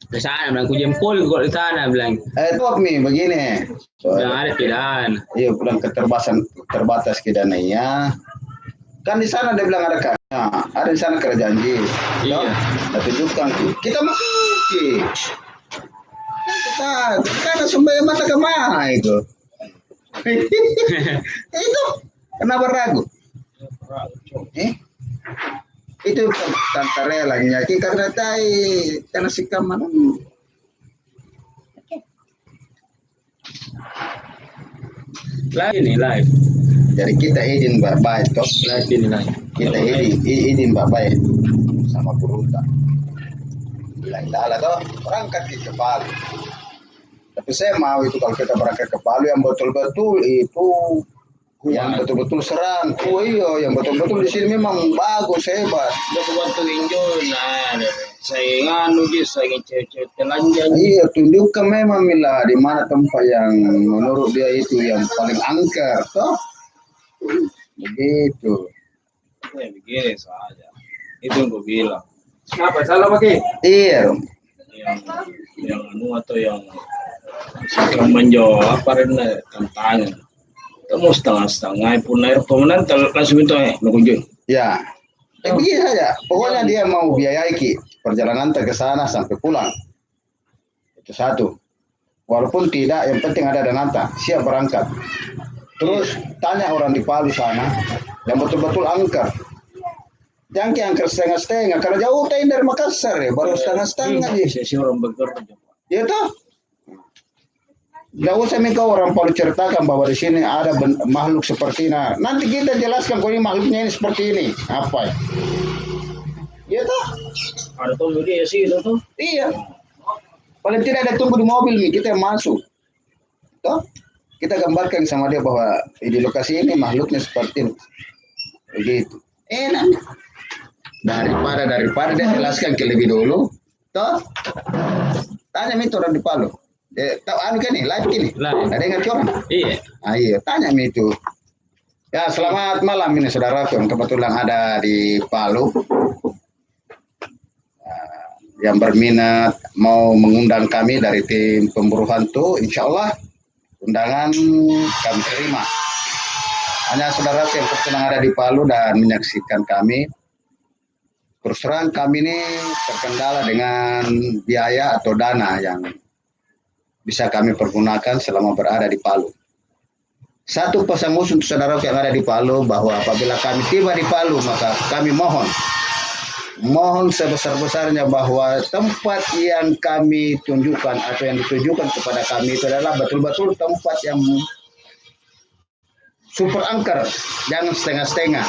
Di sana bilang ku jempol kok di sana bilang. Itu Mi begini. Bilang ada pidan. Iya, bilang terbatas kidananya. Kan di sana dia bilang ada ada di sana kerja janji. Iya. Kita tunjukkan kita masuk. Kita ada sumber mata kemana itu? Itu kenapa ragu? Itu tante relanya karena karena sikap mana? Live. Jadi kita izin baik toh. Live ini live. Kita izin baik sama Buruta. Bilang lah toh berangkat ke Palu. Tapi saya mau itu kalau kita berangkat ke Palu yang betul-betul itu yang betul-betul serang. Oh iya, yang betul-betul di sini memang bagus, hebat. Waktu injol, nah, saya nganu dia, saya ngecek telanjang. Iya, tunjukkan memang Mila di mana tempat yang menurut dia itu yang paling angker, toh? Begitu. Ya begini saja. Itu yang gue bilang. Kenapa salah pakai? Iya. Yang anu atau yang sekarang menjawab apa rena tantangan. Kamu setengah-setengah pun air pemenang langsung itu mengunjung. Ya. Begini saja. Pokoknya dia mau biayai perjalanan ke sana sampai pulang. Itu satu. Walaupun tidak, yang penting ada dananta. Siap berangkat. Terus tanya orang di Palu sana yang betul-betul angker. Jangan angker setengah-setengah. Karena jauh dari Makassar ya, baru setengah-setengah. Si orang bekerja. Ya toh. Nggak usah kau orang Palu ceritakan bahwa di sini ada makhluk seperti ini. Nanti kita jelaskan kalau ini makhluknya ini seperti ini. Apa ya? Ya toh. Ada tunggu dia sih itu tuh. Iya. Paling tidak ada tunggu di mobil nih, kita masuk. Toh? Kita gambarkan sama dia bahwa di lokasi ini makhluknya seperti ini. Begitu. Enak. Daripada dia jelaskan ke lebih dulu. Toh? Tanya itu orang di Palu. Tahu anu kan nih, live gini. Ada yang ngerti orang? Iya. Ayo, tanya itu. Ya, selamat malam ini saudara yang kebetulan ada di Palu. Yang berminat mau mengundang kami dari tim pemburu hantu, insya Allah undangan kami terima. Hanya saudara yang kebetulan ada di Palu dan menyaksikan kami. Terus terang kami ini terkendala dengan biaya atau dana yang bisa kami pergunakan selama berada di Palu. Satu pesan khusus untuk saudara yang ada di Palu bahwa apabila kami tiba di Palu maka kami mohon sebesar-besarnya bahwa tempat yang kami tunjukkan atau yang ditujukan kepada kami itu adalah betul-betul tempat yang super angker, jangan setengah-setengah.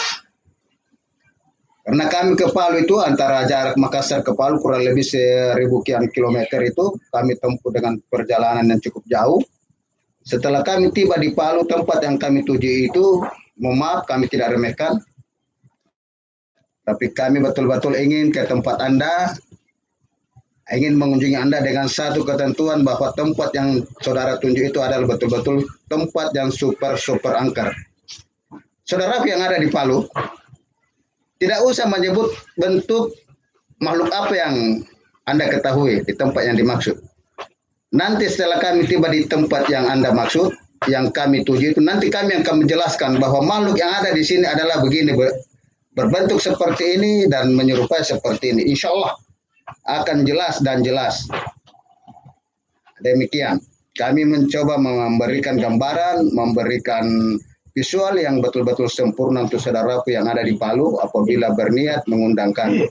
Karena kami ke Palu itu antara jarak Makassar ke Palu kurang lebih 1000 kilometer itu kami tempuh dengan perjalanan yang cukup jauh. Setelah kami tiba di Palu, tempat yang kami tuju itu, mohon maaf kami tidak remehkan, tapi kami betul-betul ingin ke tempat Anda, ingin mengunjungi Anda dengan satu ketentuan bahwa tempat yang saudara tunjuk itu adalah betul-betul tempat yang super angker. Saudara yang ada di Palu, tidak usah menyebut bentuk makhluk apa yang Anda ketahui di tempat yang dimaksud. Nanti setelah kami tiba di tempat yang Anda maksud, yang kami tuju itu, nanti kami akan menjelaskan bahwa makhluk yang ada di sini adalah begini, berbentuk seperti ini dan menyerupai seperti ini. Insya Allah akan jelas dan jelas. Demikian. Kami mencoba memberikan gambaran, memberikan visual yang betul-betul sempurna untuk saudaraku yang ada di Palu apabila berniat mengundang kami.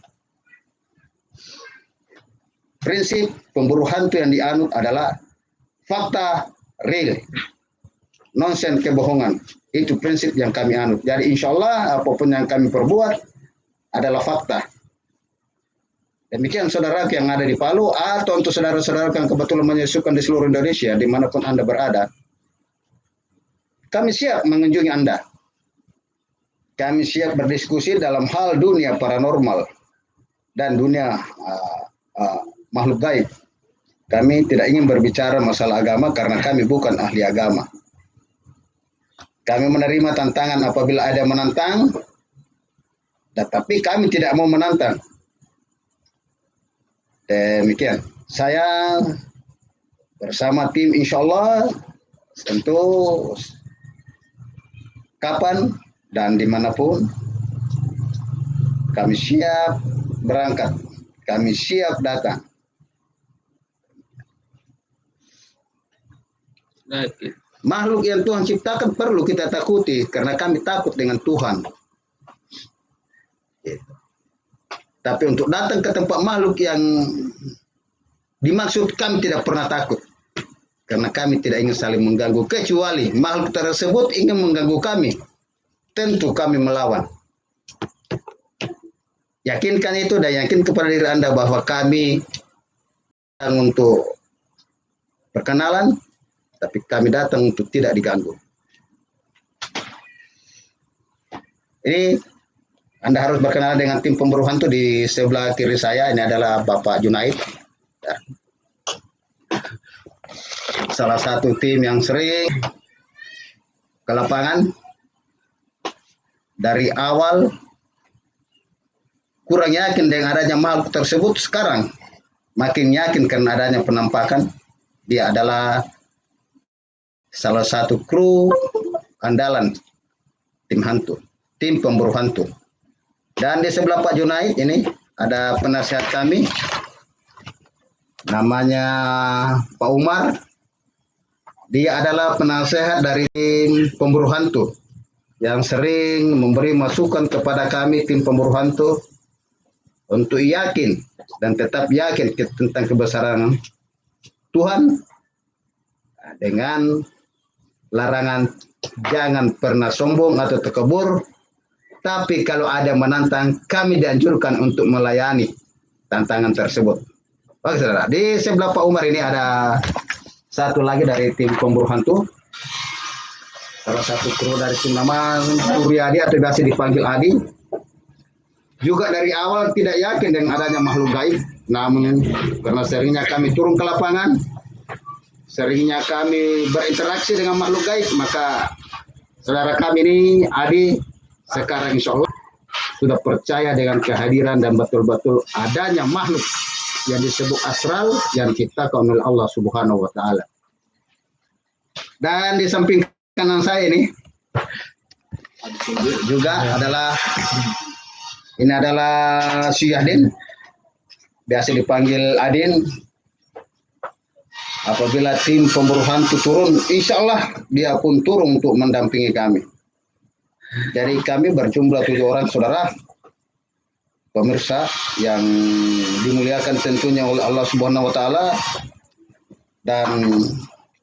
Prinsip pemburu hantu yang dianut adalah fakta real, nonsen kebohongan. Itu prinsip yang kami anut. Jadi insya Allah apapun yang kami perbuat adalah fakta. Demikian saudara yang ada di Palu atau untuk saudara-saudara yang kebetulan menyusukan di seluruh Indonesia dimanapun Anda berada. Kami siap mengunjungi Anda. Kami siap berdiskusi dalam hal dunia paranormal dan dunia makhluk gaib. Kami tidak ingin berbicara masalah agama karena kami bukan ahli agama. Kami menerima tantangan apabila ada yang menantang, tetapi kami tidak mau menantang. Demikian. saya bersama tim insya Allah tentu kapan dan dimanapun kami siap berangkat, kami siap datang. Makhluk yang Tuhan ciptakan perlu kita takuti karena kami takut dengan Tuhan. Tapi untuk datang ke tempat makhluk yang dimaksud kami tidak pernah takut. Karena kami tidak ingin saling mengganggu. Kecuali makhluk tersebut ingin mengganggu kami. Tentu kami melawan. Yakinkan itu dan yakin kepada diri Anda bahwa kami datang untuk perkenalan. Tapi kami datang untuk tidak diganggu. Ini Anda harus berkenalan dengan tim pemburu hantu di sebelah kiri saya. Ini adalah Bapak Junaid. Ya. Salah satu tim yang sering ke lapangan. Dari awal kurang yakin dengan adanya makhluk tersebut, sekarang makin yakin karena adanya penampakan. Dia adalah salah satu kru andalan tim hantu, tim pemburu hantu. Dan di sebelah Pak Junaid ini ada penasihat kami, namanya Pak Umar. Dia adalah penasihat dari tim pemburu hantu yang sering memberi masukan kepada kami tim pemburu hantu untuk yakin dan tetap yakin tentang kebesaran Tuhan dengan larangan jangan pernah sombong atau takabur. Tapi kalau ada menantang, kami dianjurkan untuk melayani tantangan tersebut. Oke, saudara. Di sebelah Pak Umar ini ada satu lagi dari tim pemburu hantu. Salah satu kru dari tim nama Suryadi atau biasa dipanggil Adi. Juga dari awal tidak yakin dengan adanya makhluk gaib. Namun karena seringnya kami turun ke lapangan, seringnya kami berinteraksi dengan makhluk gaib, maka saudara kami ini Adi sekarang insya Allah sudah percaya dengan kehadiran dan betul-betul adanya makhluk yang disebut astral yang diciptakan oleh Allah Subhanahu wa Ta'ala. Dan di samping kanan saya ini juga adalah si Yahdin, biasa dipanggil Adin. Apabila tim pemburu hantu turun, insya Allah dia pun turun untuk mendampingi kami. Jadi kami berjumlah 7 orang, saudara pemirsa yang dimuliakan tentunya oleh Allah Subhanahu wa Ta'ala. Dan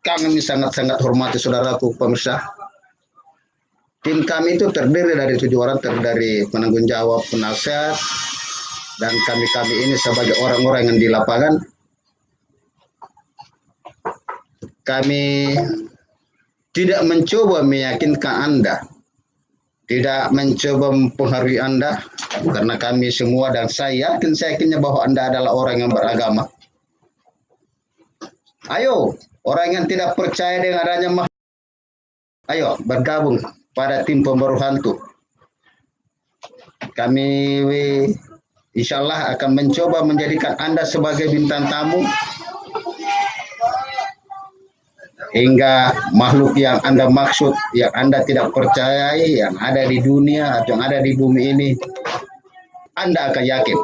kami sangat-sangat hormati saudaraku pemirsa. Tim kami itu terdiri dari 7 orang, terdiri dari penanggung jawab, penasihat, dan kami ini sebagai orang-orang yang di lapangan. Kami tidak mencoba meyakinkan Anda, tidak mencoba mempengaruhi Anda, karena kami semua dan saya yakinnya bahwa Anda adalah orang yang beragama. Ayo, orang yang tidak percaya dengan adanya makhluk, ayo bergabung pada tim pemburu hantu. Kami insya Allah akan mencoba menjadikan Anda sebagai bintang tamu, hingga makhluk yang Anda maksud, yang Anda tidak percayai, yang ada di dunia atau yang ada di bumi ini, Anda akan yakin